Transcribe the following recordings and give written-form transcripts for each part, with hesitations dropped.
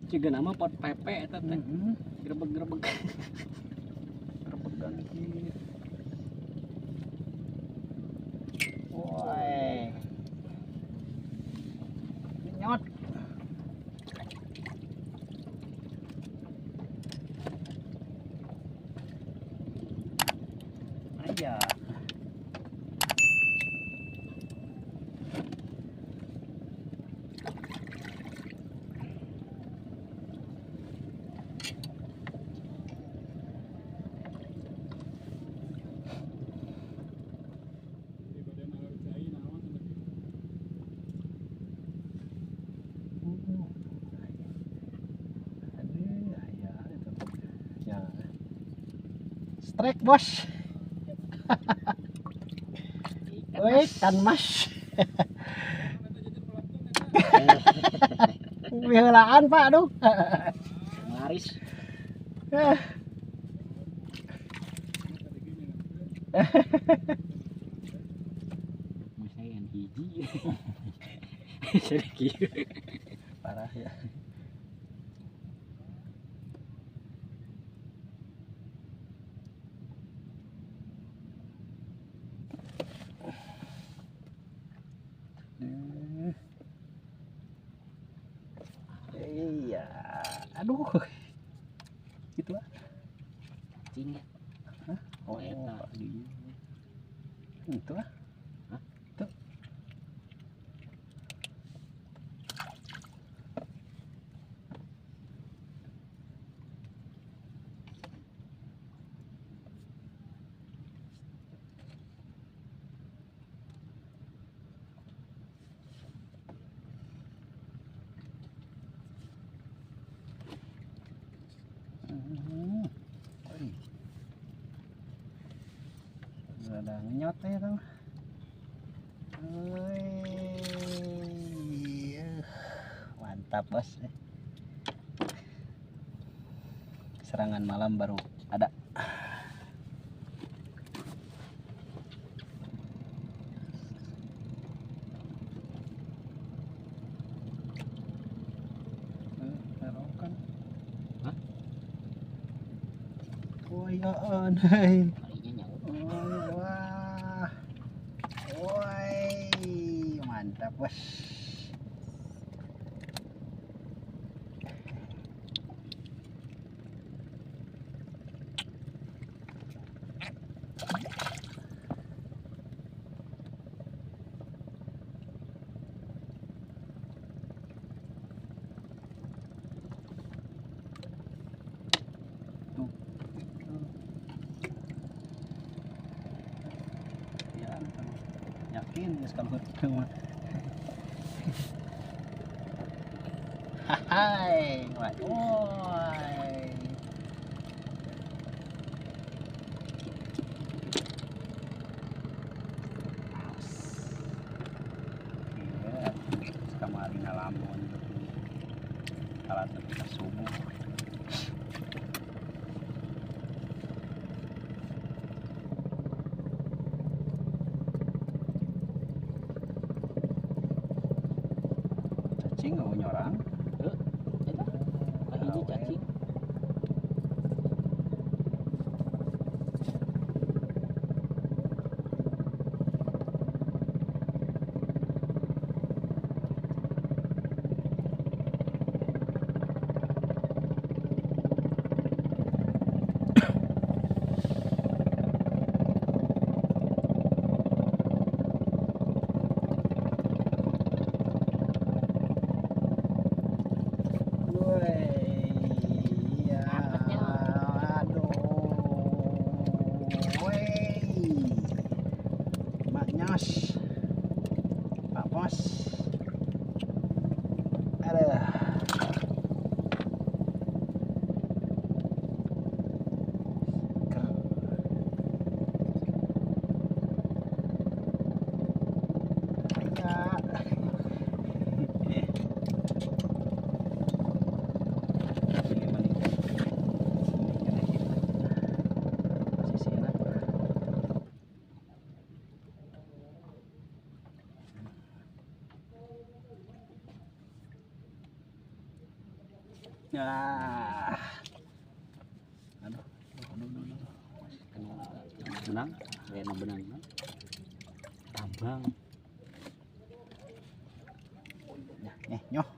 Juga nama pot pepe eta teh. Grebeg-grebeg. Rebegan kieu. Woi. Nyot. Aya. Strike bos. Woi kan mas. Beulaan pak aduh. Laris. Mas yang hiji. Sedikit. Parah ya. Iya, aduh, gitu lah. Cing. Hah? Oh eta. Itu lah. Hah? Tuh. Ada ngenyot ya tuh. Mantap bos. Serangan malam baru ada. Hah? Oh ya aneh. Kalinya nyaut. Wah. Woi, mantap bos. Yakin ya kalau itu mah. Hai, woi. Iya, kamari ngalamun alat kita subuh. Cacing nggak punya orang. Heuh. Eta. Hiji cacing. Ya. Aduh. Benang, kayak benang. Abang. Nyoh. Oke, nyoh.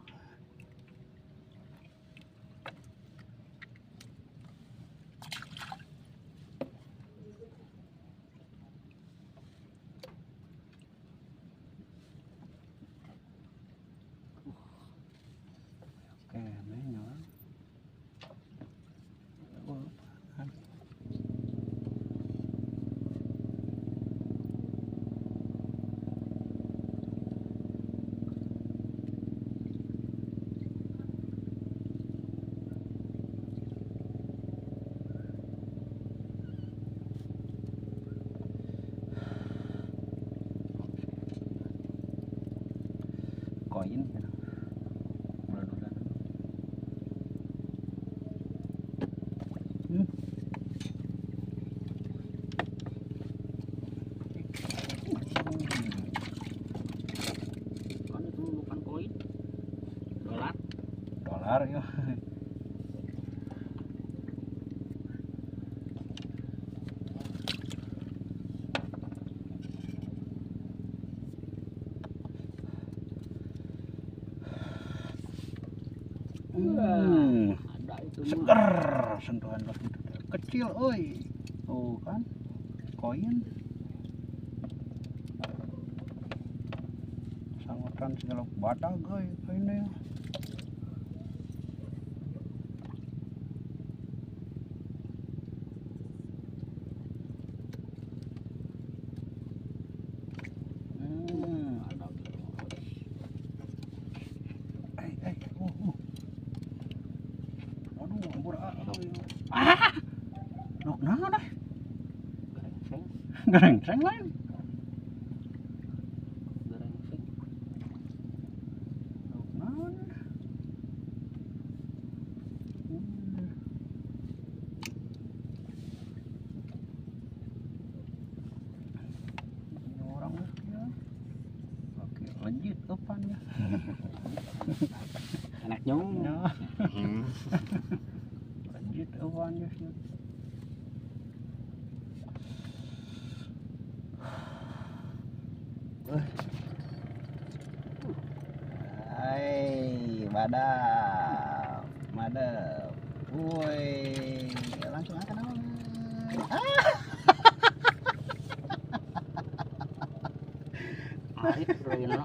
Koin ya. Bulan-bulan. Kan itu bukan koin. Dolar. Dolar ya. Ada itu mah. Seger sentuhan los itu kecil, oi. Tuh kan, koin. Sangutan segala badak, oi, koinnya. Ada. Aduh, ampun, ah, nok naon dah, Gerengseng. gerengseng lain. Gerengseng. Nok naon. Ini orang ya. Oke, lanjut depannya. Enak nyong. Ya. Lanjut depannya sih. Hai, madap, madap. Woi, langsung akan awal. Arit royana.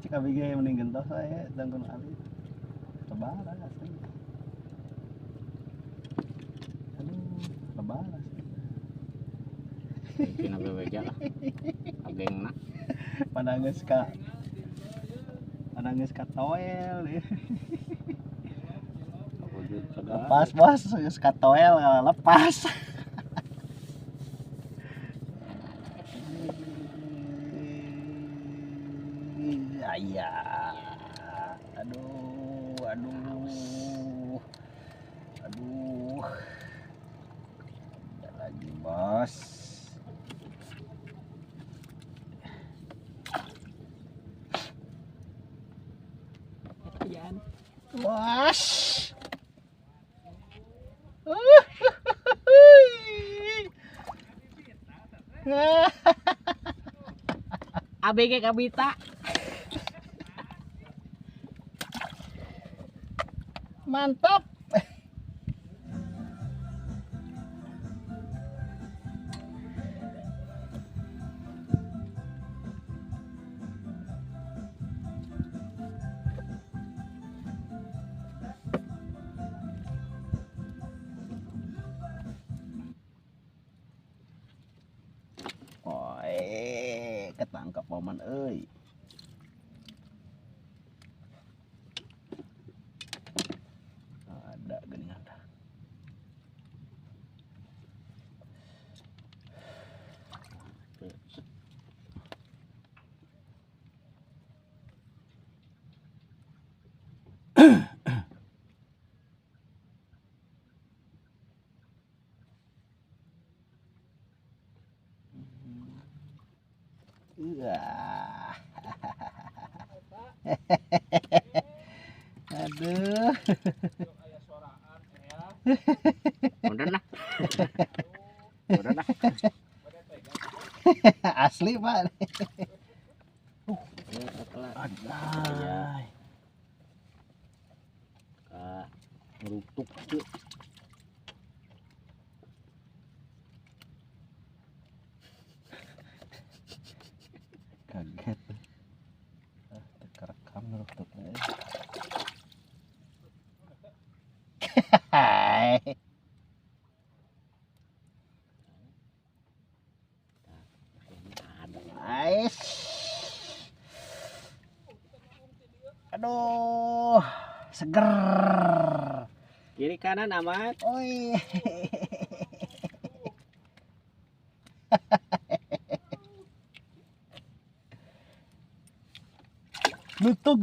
Cik abg yang meninggal toh saya tanggung alit. Lebaran asli. Aduh, lebaran. Kena bebeja lah. Agengna. Pada geus ka toel. Wujud segala. Lepas bos, geus ka toel lepas. Ayah, aduh, ada lagi bos. Yan. Bos. ABG Kabita. Mantap. Ketangkap paman euy. Ada geningan dah. Aduh. Udah nah. Udah nah. Asli Pak. Anjay. Ngerutuk tuh. Kaget. Kerekam ngerutuk. Hai. Ais. Aduh, seger. Kiri kanan amat. Oi. Nutug.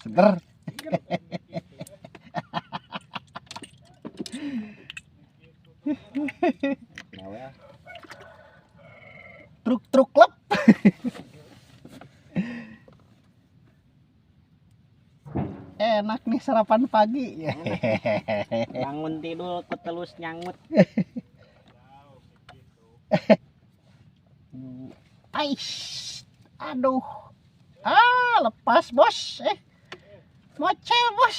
Seger. Nyawa. Truk lep. Enak nih sarapan pagi. Bangun tidur petelus nyangut. Ais. Aduh. Lepas bos. Mocel bos.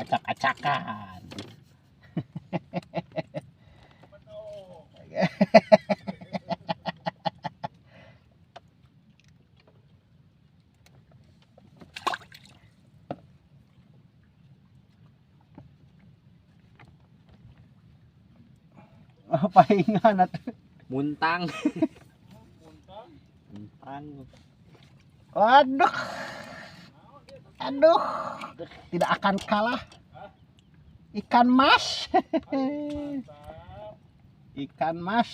Acak-acakan. Apa ingat? Muntang. Waduh. Aduh. Tidak akan kalah. Ikan mas. Ikan mas.